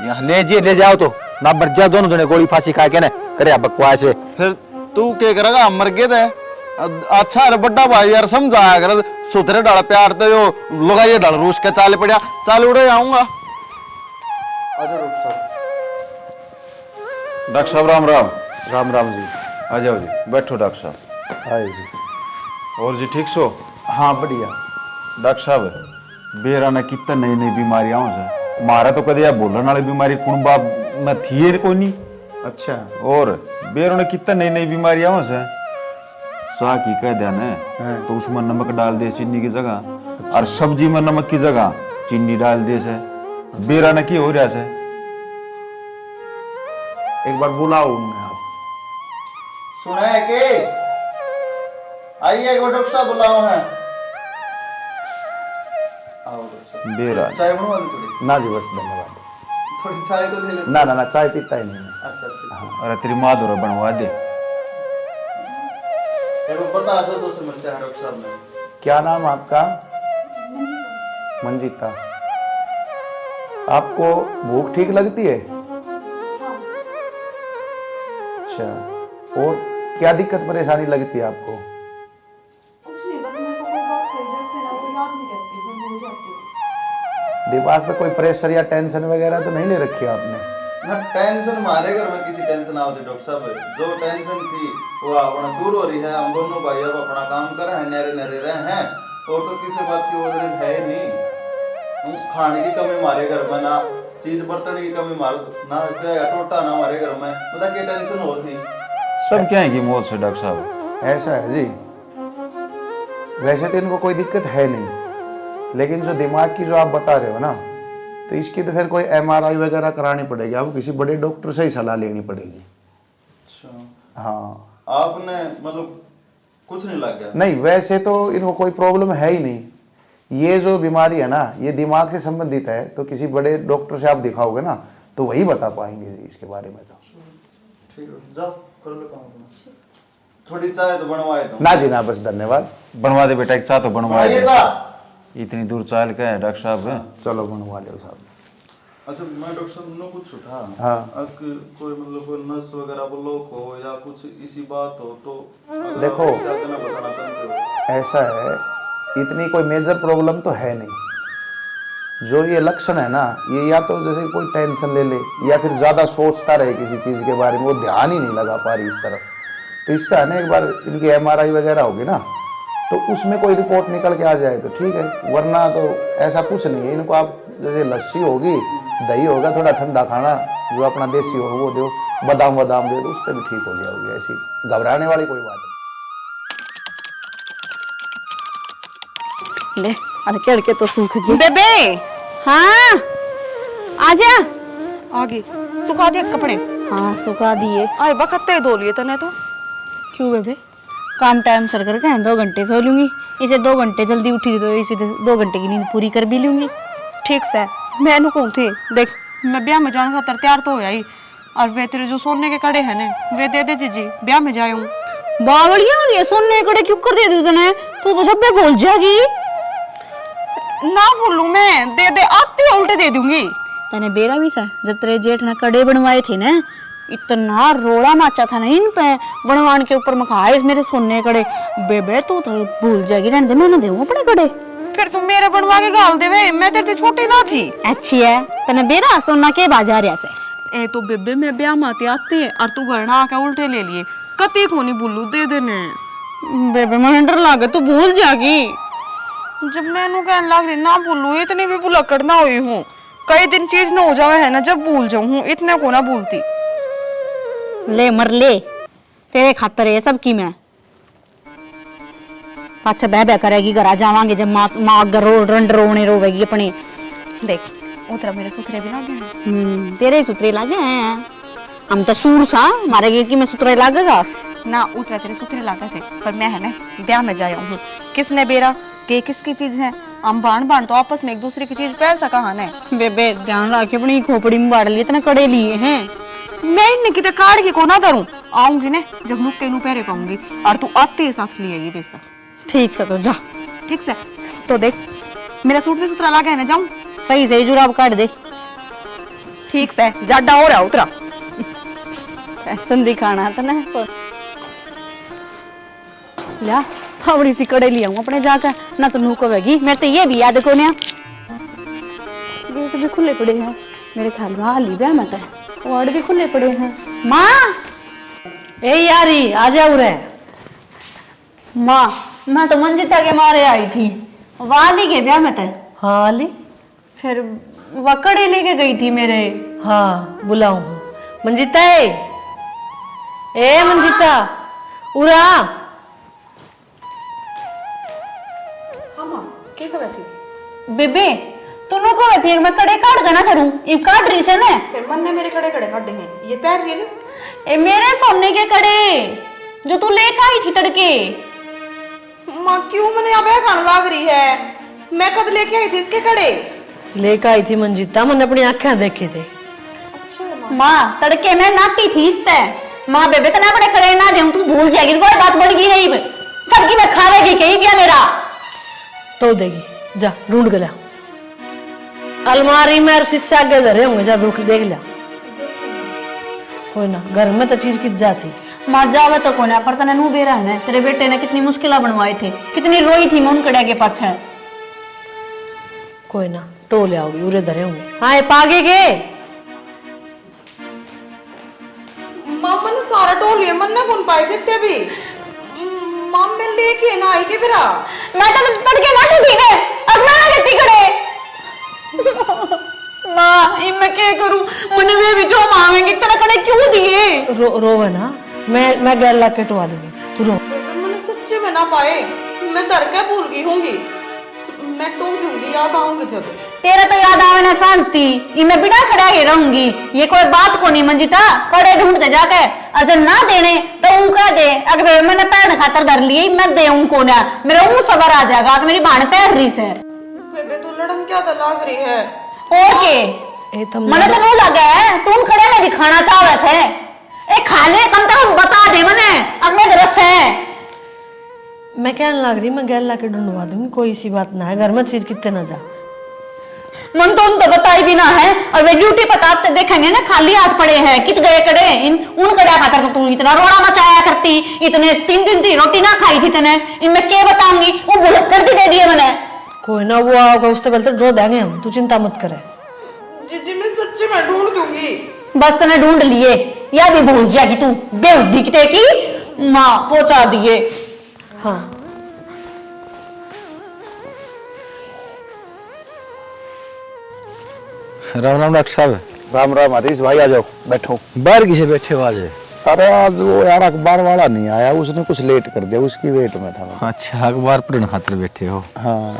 यहाँ ले जाओ तो ना मर जा दोनों जने गोली फांसी खा के ना करे बकवास। फिर तू क्या करेगा, हम मर गए थे। अच्छा अरे बड़ा भाई यार समझाया कर, सुथरे डाल प्यार तो यो लोगा ये डाल रूस के चाल पड़ा, चाल उड़े आऊंगा। डॉक्टर साहब राम राम। राम राम जी। आ जाओ जी, बैठो डॉक्टर साहब। आए जी। और जी ठीक सो? हाँ बढ़िया। डॉक्टर साहब बेरा ने कितना नई नई बीमारियां से मारा, तो कदे बोलने वाली बीमारी कुणबा में थी कोई नहीं। अच्छा। और बेरों ने कितना नई नई बीमारियां से सा की कह दिया ने, तो उसमें नमक डाल दे चीनी की जगह, और सब्जी में नमक की जगह चीनी डाल दे से बेरा ने की हो रहा से। एक बार बुलाओ उन्हें आप। सुना है के आइए, एक बार डॉक्टर साहब बुलाओ है। आओ डॉक्टर साहब। बेरा चाय बनवा दी थोड़ी? ना जी बस धन्यवाद। थोड़ी चाय तो ले ले। ना चाय पीता ही नहीं मैं। अच्छा ठीक। अरे तेरी माँ दोरा बनवा दे। एक बार बता दो तो समस्या है डॉक्टर साहब ने। क्या नाम आपका? मंजीता। आपको भूख ठीक लगती है? अच्छा, और क्या दिक्कत परेशानी लगती है आपको? दिमाग पे कोई प्रेशर या टेंशन वगैरह तो नहीं ले रखी आपने? ना टेंशन हमारे घर में किसी टेंशन ना होती डॉक्टर साहब, जो टेंशन थी वो अपना दूर हो रही है। हम दोनों भाई अब अपना काम कर रहे हैं, नहरे नहरे रहे हैं, और तो किसी बात की वजह है ही नहीं। खाने की कमी हमारे घर में ना, चीज बर्तन की कमी ना, टोटा ना हमारे घर में, बता क्या टेंशन होती। सब क्या है कि मौत से डॉक्टर साहब? ऐसा है जी, वैसे तो इनको कोई दिक्कत है नहीं, लेकिन जो दिमाग की जो आप बता रहे हो ना, तो इसकी तो फिर कोई MRI वगैरह करानी पड़ेगी, आपको किसी बड़े डॉक्टर से ही सलाह लेनी पड़ेगी। अच्छा, हाँ आपने मतलब कुछ नहीं लग गया? नहीं, वैसे तो इनको कोई प्रॉब्लम है ही नहीं। ये जो बीमारी है ना, ये दिमाग से संबंधित है, तो किसी बड़े डॉक्टर से आप दिखाओगे ना तो वही बता पाएंगे इसके बारे में। तो ठीक है, जाओ कर लो काम अपना। थोड़ी चाय तो बनवाए तुम? ना जी ना, बस धन्यवाद। बनवा दे बेटा, एक चाह तो बनवा दे। बनवाइएगा। इतनी दूर चाल के है डॉक्टर साहब। चलो बनवा लो साहब। अच्छा, मैं डॉक्टर साहब ने कुछ उठा, हाँ। अगर कोई मतलब कोई नस वगैरह ब्लॉक हो या कुछ इसी बात हो तो अगर देखो, आप इसका देना बताना चाहते हो। ऐसा है, इतनी कोई मेजर प्रॉब्लम तो है नहीं। जो ये लक्षण है ना, ये या तो जैसे कोई टेंशन ले ले या फिर ज़्यादा सोचता रहे किसी चीज़ के बारे में, वो ध्यान ही नहीं लगा पा रही इस तरफ। तो इसका है ना, एक बार इनकी MRI वगैरह होगी ना, तो उसमें कोई रिपोर्ट निकल के आ जाए तो ठीक है, वरना तो ऐसा कुछ नहीं है। इनको आप जैसे लस्सी होगी, दही होगा, थोड़ा ठंडा खाना जो अपना देसी हो वो दो, बादाम बादाम दे दो, उससे भी ठीक हो जाओगी। ऐसी घबराने वाली कोई बात नहीं। ले हल्के हल्के तो सूख गए। बेबे, हाँ आजा। आगे सुखा दिए कपड़े? हाँ सुखा दिए। अरे बखते धो लिए तने तो। क्यों बेबे, काम टाइम सर करके 2 घंटे सो लूंगी, इसे 2 घंटे जल्दी उठी तो इसे 2 घंटे की नींद पूरी कर भी लूंगी। ठीक से मैं नु कहूं थी, देख मैं ब्याह में जाने खातर तैयार तो हो आई, और वे तेरे जो सोने के कड़े हैं ने वे दे दे जीजी, ब्याह में जाऊं। बावड़िया ये सोने कड़े क्यों कर दे तू तने, तू तो सब पे भूल जाएगी। ना बोलूं मैं, दे दे आते उल्टे दे दूंगी। तने बेरा भी सा, जब तेरे जेठ ने कड़े बनवाए थे ना, इतना रोड़ा माचा था ना इन पे बनवान के ऊपर, मखाए मेरे सोने कड़े। बेबे तू तो भूल जाएगी, रहने दे, मैं ना दूं अपने कड़े। फिर तुम मेरे बनवा के गाल दे वे, मैं तेरे छोटी ना थी। अच्छी है, तने बेरा सोना के बाजार से। ए तो बेबे मैं ब्याह माते आती है और तू गणा आके उल्टे ले लिए, कती को नहीं बोलू, दे देने। बेबे मैं डर लागे तू भूल जाएगी। जब मैनू कहने लग रही ना बोलू, इतनी भी भुलक्कड़ ना हुई हूँ, कई दिन चीज ना हो जावे है ना, जब भूल जाऊं हूँ, इतने को ना भूलती। ले मर ले, तेरे खातर है सब की मैं। अच्छा बह बह करेगी, घर आ जावांगे जब माँ रंड रोने रोवेगी अपने। देख उतरा मेरे सुथरे भी लागे तेरे सुथरे लागे हैं, हम तो सूर सा मारे गे कि मैं सुथरे लागेगा ना। उतरा तेरे सुथरे लागे थे, पर मैं है ना ब्याह में जाया हूँ। किसने बेरा के किसकी चीज है, हम बाण बाण तो आपस में एक दूसरे की चीज पहन सका है। बेबे ध्यान रखे, अपनी खोपड़ी में बाढ़ लिए इतने कड़े लिए हैं। मैं इन्हें कितने काट के को ना धरूं, आऊंगी ना जब नुक्के नु पहरे पाऊंगी, और तू आते साथ ले आएगी बेसा। ठीक से तो जा। ठीक से तो देख मेरा सूट भी सुथरा लागे है ना, जाऊं सही से जुराब काट दे। ठीक से जाडा हो रहा उतरा। फैशन दिखाना था ना सो ला, थोड़ी सी कड़े लिया अपने जाकर, ना तो नूको वेगी। मैं तो ये भी याद को गेट भी खुले पड़े हैं मेरे ख्याल में, हाल ही ब्याह में वार्ड भी खुले पड़े हैं। माँ ए यारी आ जाओ रे। माँ मैं तो मंजिता के मारे आई थी, वाली के ब्याह में थे। हाँ अली, फिर वकड़े लेके गई थी मेरे। हाँ बुलाऊं। मंजिता ए मंजिता उरा। कैसा बैठी? बेबे तू नो को थी, मैं कड़े काट देना करूं, ये काट रही से ना। फिर मन ने मेरे कड़े कड़े काटे हैं, ये पैर रही है ए मेरे सोने के कड़े जो तू लेकर आई थी तड़के। माँ क्यों मैंने अब खान लाग रही है, मैं कद लेके आई थी इसके कड़े। लेकर आई थी मंजिता, मैंने अपनी आंखें देखे थे। माँ तड़के मैं नाटी थी इसते। माँ बेबे तना अपने कड़े ना दे, तू भूल जाएगी, कोई बात बढ़ गई नहीं, सबकी मैं खावेगी कहीं क्या मेरा तो देगी, जा ढूंढ के ला। अलमारी में और शीशे आगे धरे होंगे, जा देख लिया। कोई ना, घर में तो चीज कित जाती। माँ जावे तो कोने, पर तने नू बेरा है ना, तेरे बेटे ने कितनी मुश्किल बनवाए थे, कितनी रोई थी मैं उन कड़े के पाछे। कोई ना, टोले आओगी, उरे धरे होंगे। हाँ ये पागे के मामा ने सारा टोल लिया, मन ने कौन पाए कितने भी। माम में लेके ना आई के बिरा, मैं तो तड़के नाटी थी ने, अब मैं ना देती कड़े। माँ इन मैं क्या करूं, मुझे वे भी जो मांगेंगे तेरा कड़े क्यों दिए। रोवे ना, मैं गैर ला के टवा दूंगी, तू रो। मैंने सच्चे में ना पाए, मैं तर के भूल गई होंगी। मैं टूट दूंगी, याद आऊंगी जब। तेरा तो याद आवे ना सांसती ये मैं बिना खड़ा के रहूंगी। ये कोई बात को नहीं मंजिता, कड़े ढूंढते जाके अजर ना देने तो उनका दे। अगर मैंने पैर खातर धर लिए मैं दे उनको ना, मेरा मुंह सबर आ जाएगा कि मेरी भाण पैर रही से। बेबे तू लड़न क्या तो लाग रही है। और के ए तुम मने तो नहीं लगा है तुम खड़े में भी खाना चाहे से। ए खा ले कम से कम बता दे मने अगले रस है। मैं कहने लग रही मैं गैल ला के ढूंढवा दूंगी, कोई सी बात ना है, घर में चीज कितने ना जा। मन तो उन तो बताई भी ना है और वे ड्यूटी बताते देखेंगे ना खाली हाथ पड़े हैं कित गए कड़े इन उन कड़ा खातर तो तू इतना रोड़ा मचाया करती, इतने 3 दिन की रोटी ना खाई थी तने इनमें क्या बताऊंगी। वो बुलक कर दे दिए मैंने। कोई ना वो आओगे उससे पहले तो ड्रो देंगे हम, तू चिंता मत करे। जीजी मैं सच्ची में ढूंढ दूंगी। बस तने ढूंढ लिए या भी भूल जाएगी तू बेवदी किते की माँ पहुंचा दिए। हाँ राम राम डॉक्टर साहब। राम राम हरीश भाई, आ जाओ बैठो। बाहर किसे बैठे हो आज? अरे आज वो यार अखबार वाला नहीं आया, उसने कुछ लेट कर दिया, उसकी वेट में था मैं। अच्छा, अखबार पढ़ने खातिर बैठे हो? हाँ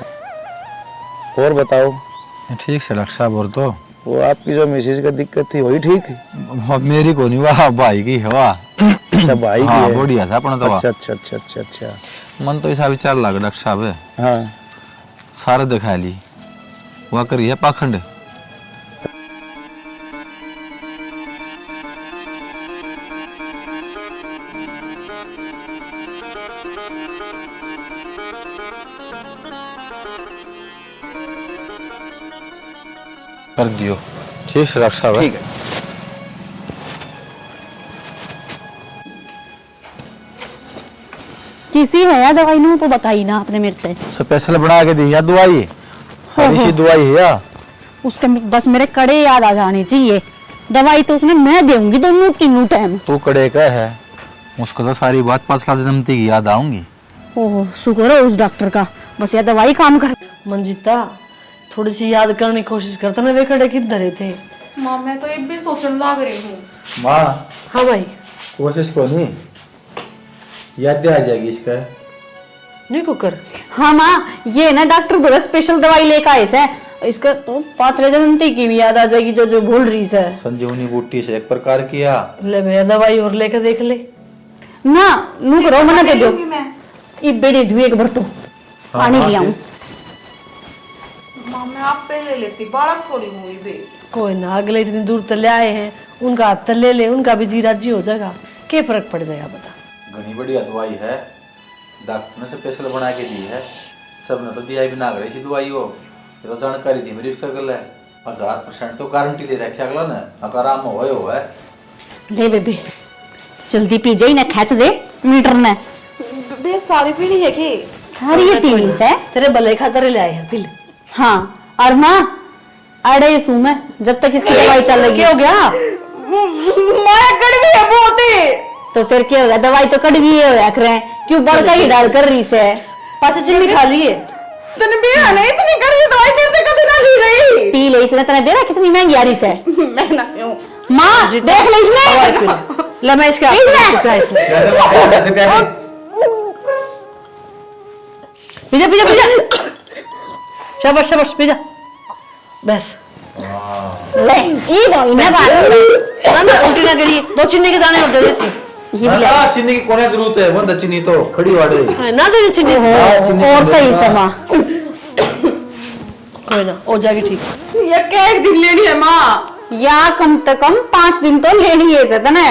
और बताओ। ठीक से डॉक्टर साहब। और तो वो आपकी जो मिसेज का दिक्कत थी वही ठीक? मेरी को नहीं, वाह भाई की हवा। अच्छा भाई की हाँ, है। बढ़िया था अपना तो। अच्छा अच्छा अच्छा अच्छा अच्छा। मन तो ऐसा विचार लगा डॉक्टर साहब है, हाँ सारे दिखा ली वह करी है पाखंड। कर दियो। ठीक है डॉक्टर साहब। ठीक है। किसी है या दवाई नू तो बताई ना आपने मेरे से। स्पेशल बना के दी है दवाई, हरी दवाई है या? उसके बस मेरे कड़े याद आ जाने चाहिए। दवाई तो उसने मैं दूंगी दोनों तीनों टाइम। तू कड़े का है, उसको तो सारी बात 5 साल जन्मती की याद आऊंगी। ओह शुक्र है उस डॉक्टर का, बस यह दवाई काम कर। मंजिता थोड़ी सी याद करने की कोशिश करता ना, वे खड़े किधर थे। माँ मैं तो एक भी सोचने लग रही हूँ। माँ हाँ भाई कोशिश को नहीं, याद आ जाएगी इसका। नहीं कुकर। हाँ माँ ये ना डॉक्टर द्वारा स्पेशल दवाई लेकर आए से, इसका तो 5 जन्मती की भी याद आ जाएगी जो जो भूल रही है। संजीवनी बूटी से एक प्रकार किया। ले भैया दवाई और लेकर देख ले। ना नू करो मना दे दो। ये बेड़ी धुए के बर्तन पानी ले आऊं। माँ मैं आप पे ले लेती, बालक थोड़ी हुई बे। कोई ना, अगले इतनी दूर तले आए हैं, उनका हाथ तले ले ले, उनका भी जी राजी हो जाएगा, क्या फर्क पड़ जाएगा बता। घनी बढ़िया दवाई है, डॉक्टर ने स्पेशल बना के दी है। सबने तो दिया भी ना करे इसी दवाई हो, ये तो जानकारी थी मेरी इसका गल है। 1000% तो गारंटी ले रखा अगला ने, अगर आराम हो है। ले बेबी जल्दी पी जाई ना, खेच दे मीटर ने। बे सारी पीढ़ी है कि सारी ये पी ली है। तेरे भले खातर ले आए हैं पिल। हाँ और माँ अड़े सू मैं जब तक इसकी दवाई चल रही। क्या हो गया? माया कड़वी है बहुत ही। तो फिर क्या होगा, दवाई तो कड़वी है रख रहे हैं, क्यों बड़का ही डाल कर रही से। पाचा चिल्ली खा लिए। तने बेरा नहीं, इतनी कड़वी दवाई मेरे से कभी ना ली गई। पी ले इसने, तेरा बेरा कितनी महंगी आ रही से। मैं ना पीऊं। माँ देख ले दवाई इसने। पी ले। ले मैं इसके हाथ में पिला इसमें। Pizza pizza pizza. शाबाश शाबाश पीजा। बस ले ये दवाई ना बात ना ना उल्टी ना करिए, 2 चीनी के दाने होते हैं इसमें। ये भी ले। चीनी की कोने जरूरत है, बंद चीनी तो खड़ी वाड़े। हाँ, ना दे चीनी से। और सही से माँ। कोई ना हो जाएगी ठीक। ये क्या एक दिन लेनी है माँ? या कम से कम 5 दिन तो लेनी है से ना।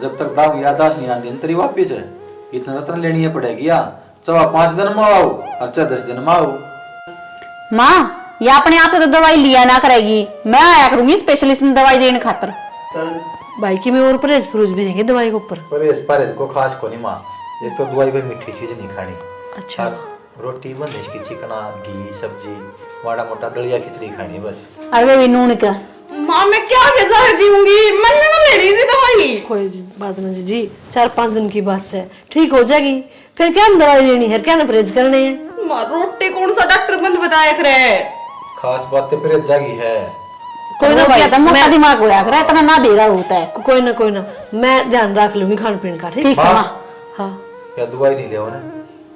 जब तक दाव यादाश्त नहीं आती तेरी वापिस है, इतना तो लेनी है पड़ेगी। या चवा 5 दिन में आओ, अच्छा 10 दिन में आओ। माँ या अपने आप तो दवाई लिया ना करेगी, मैं आया करूंगी स्पेशलिस्ट ने दवाई देने खातर। भाई की मैं और परहेज फरूज भेजेंगे दवाई के ऊपर। परहेज को खास को नहीं माँ, एक तो दवाई पे मीठी चीज नहीं खानी। अच्छा और रोटी बन इसकी चिकना घी सब्जी माड़ा मोटा दलिया खिचड़ी खानी है बस। अरे भी नून का माँ मैं क्या कैसा जीऊंगी, मन में ना लेनी थी दवाई। कोई बात नहीं जी, 4-5 दिन की बात है, ठीक हो जाएगी। फिर क्या दवाई लेनी है, क्या ना परहेज करने हैं। माँ रोटी कौन सा डॉक्टर बंद बताया करे। खास बात तो परहेज जागी है। कोई ना भाई, मोटा दिमाग होया करे, इतना ना दे रहा होता है। कोई ना मैं ध्यान रख लूंगी खान पीन का। ठीक ठीक है माँ। माँ। हाँ या दवाई नहीं ले ना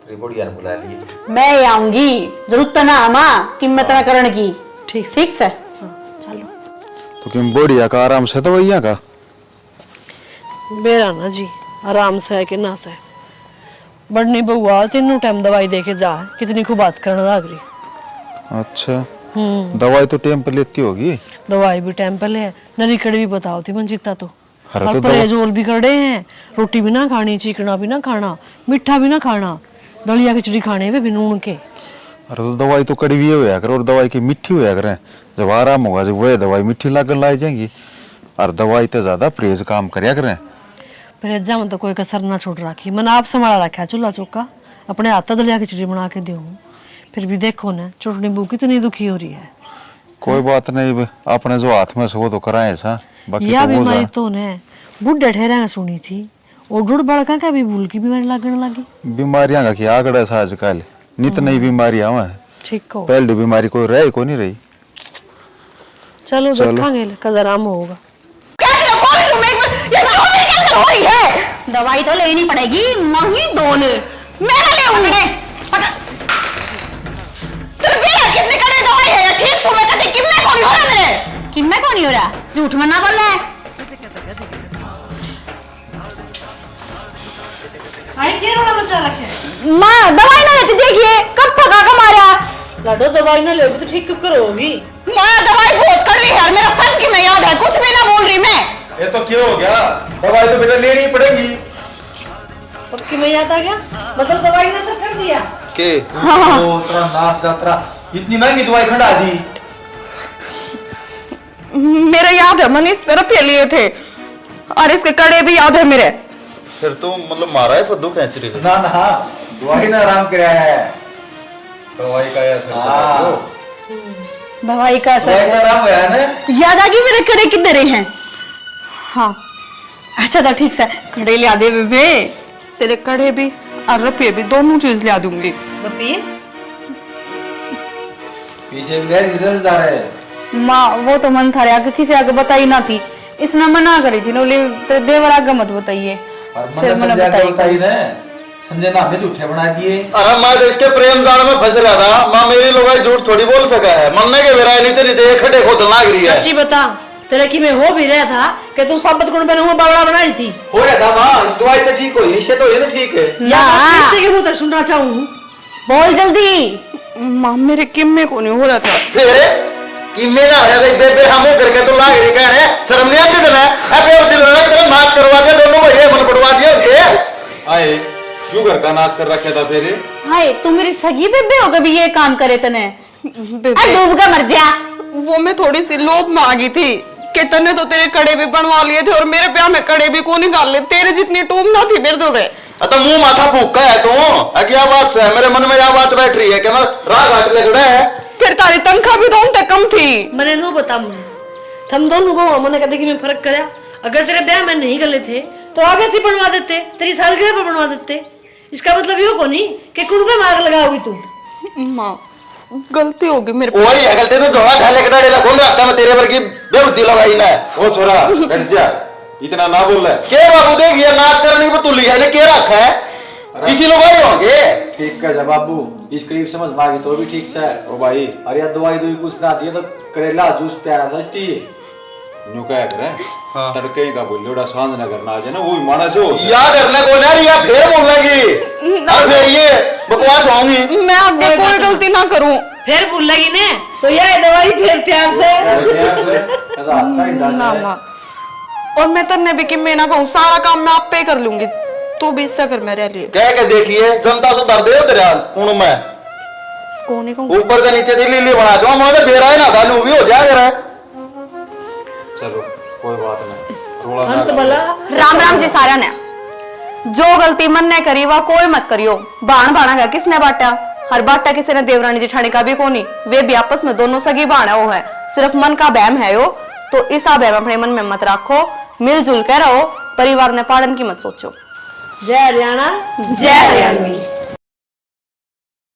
तेरी बुढ़िया ने बुला ली। मैं आऊंगी जरूरत ना आमा कीमत ना करण की। ठीक ठीक से चलो तो किम बढ़िया का आराम से दवाइयाँ का बेरा ना जी आराम से है कि ना से बढ़नी बहुआ तीनों टाइम दवाई दे के जा कितनी खूब बात करने लग रही। अच्छा दवाई तो टाइम पर लेती होगी। दवाई भी टाइम पे है नरी कड़ी भी बताओ थी मंजिता तो अरे और तो परहेज और भी कर रहे हैं। रोटी भी ना खानी चिकना भी ना खाना मीठा भी ना खाना दलिया खिचड़ी खाने वे भी नून के। अरे तो दवाई तो कड़वी होया करे और दवाई की मीठी होया करे। जब आराम होगा जब वह दवाई मीठी लागन लाई जाएंगी और दवाई तो ज्यादा परहेज काम करया करें। परहेजा में तो कोई कसर ना छोड़ रखी मैंने आप संभाला रखा चूल्हा चौका अपने हाथ दलिया खिचड़ी बना के दूँ फिर भी देखो ना चुटनी बू कितनी दुखी हो रही है। कोई बात नहीं बे, अपने जो हाथ में से वो तो कराए सा बाकी यह तो वो बीमारी जा तो ने बुढ़े ठहरा ने सुनी थी और जुड़ बड़का का भी भूल की बीमारी लगने लगी। बीमारियां का क्या आगड़ा सा आजकल नित नई बीमारियां हुआ है। ठीक हो पहले बीमारी कोई रहे को नहीं रही। चलो देखेंगे कल आराम होगा। दवाई तो लेनी पड़ेगी महंगी दोने मैं ले उंगने तेरे बेटा कितने कड़े दवाई है ठीक समय का कितने कौन हो रहा है कितने कौन हो रहा झूठ में ना बोल रहा है। आई क्या रोना बच्चा रखे माँ दवाई ना लेती देखिए कब पका का मारा लाडो दवाई ना ले तो ठीक क्यों करोगी। माँ दवाई बहुत कड़वी है मेरा सन की मैं याद है कुछ भी ना बोल रही मैं। ये तो क्यों हो गया? दवाई तो बेटा लेनी पड़ेगी। सबकी मैं याद आ गया मतलब दवाई ने सब कर दिया के ओ तेरा नाश जात्रा इतनी महंगी दवाई खंडा दी। मेरा याद है मैंने इस तरफ ये लिए थे और इसके कड़े भी याद है मेरे। फिर तो मतलब मारा है फद्दू खेच रही है। ना ना दवाई ना आराम कराया है। दवाई का असर दवाई का दवाई असर का आराम हुआ है ना। याद आ गई मेरे कड़े किधर हैं। हाँ अच्छा था ठीक से कड़े ले आ दे बेबे तेरे कड़े भी और रुपये भी दोनों चीज ला दूंगी। बताइए पीछे भी गए धीरे जा रहे हैं। माँ वो तो मन था रे आगे किसी आगे बताई ना थी इसने मना करी थी नोले तेरे देवर आगे मत बताइए। और फिर मन मैंने संजय को बताई बताई ना संजय ना हमें झूठे बना दिए। अरे मैं तो इसके प्रेम जाल में फंस रहा था। माँ मेरी लोग झूठ थोड़ी बोल सका है मरने के बेरा नीचे नीचे खड्डे खोदने लग रही है। सच्ची बता तेरे की में हो भी रहा था कि तू सब गुण में बावड़ा बनाई थी। हो रहा था माँ इस दवाई तो ठीक हो इससे तो ये ना ठीक है। या किसी के मुंह तक सुनना चाहूँ बोल जल्दी। माँ मेरे किम्मे को नहीं हो रहा था फिर कि मेरा है देख बेबे हम करके तो लाग रही कह रहे शर्म नहीं आती तुम्हें। अबे और दिल लगा तेरा नाश करवा दिया दोनों भैया मन पड़वा दिया आए क्यों घर का नाश कर रखा था फिर। हाय तू मेरी सगी बेबे हो कभी ये काम करे तने डूब के मर जा। वो मैं थोड़ी सी लोभ में आ गई थी कि तने तो तेरे कड़े भी बनवा लिए थे और मेरे ब्याह में कड़े भी को निकाल ले तेरे जितनी टूम ना थी मेरे दो तो मुंह माथा फूका है तू। क्या बात से मेरे मन में यह बात बैठ रही है कि मैं राग हाट लगड़ा है। फिर तारी तनख्वाह भी दोनों तक कम थी। मैंने नो बता थम दोनों को मैंने कहते कि मैं फर्क करा अगर तेरे ब्याह में नहीं कर लेते तो आगे से बनवा देते तेरी सालगिरह पर बनवा देते। इसका मतलब ये को नहीं कि कुड़बे मार लगाओगी तू। माँ गलती होगी मेरे और ये गलती तो जोड़ा ढाले कटा डेला कौन रखता मैं तेरे पर की बेबुद्धि लगाई ना। ओ छोरा बैठ जा इतना ना बोल रहा के बाबू देख ये नाच करने पर तू लिया ने के रखा है इसी लोग आए होंगे। ठीक है जब बाबू इस करीब समझ में आ गई तो भी ठीक से है। ओ भाई अरे यार दवाई दवाई कुछ ना दिए तो करेला जूस प्यारा था इसलिए न्यू क्या करे तड़के का बोलोड़ा सांझ न करना आ जाए ना वो माना से हो याद करने को ना या फिर बोल लगी और फिर ये बकवास होंगी। मैं आगे कोई गलती ना करूं। फिर भूल लगी ने तो यह दवाई फिर प्यार से ना माँ और मैं तन्ने भी कि मैं ना कहूँ सारा काम मैं आप पे कर लूंगी तू भी इससे कर मेरे लिए कह के देखिए जनता से दर्द है तेरा कौन मैं कौन कहूँ ऊपर से नीचे दिल्ली ली बना दूंगा मैं बेरा है ना दानू भी हो जाएगा। चलो कोई बात नहीं रोला ना अंत भला राम राम जी सारा ने जो गलती मन ने करी वह कोई मत करियो। बाण बाणा का किसने बांटा हर बाटा किसी ने देवरानी जेठानी का भी कोनी वे भी आपस में दोनों सगी बाण है वो है सिर्फ मन का बहम है यो तो इस बहम अपने मन में मत रखो मिलजुल कर रहो परिवार ने पालन की मत सोचो। जय हरियाणा जय हरियाणवी।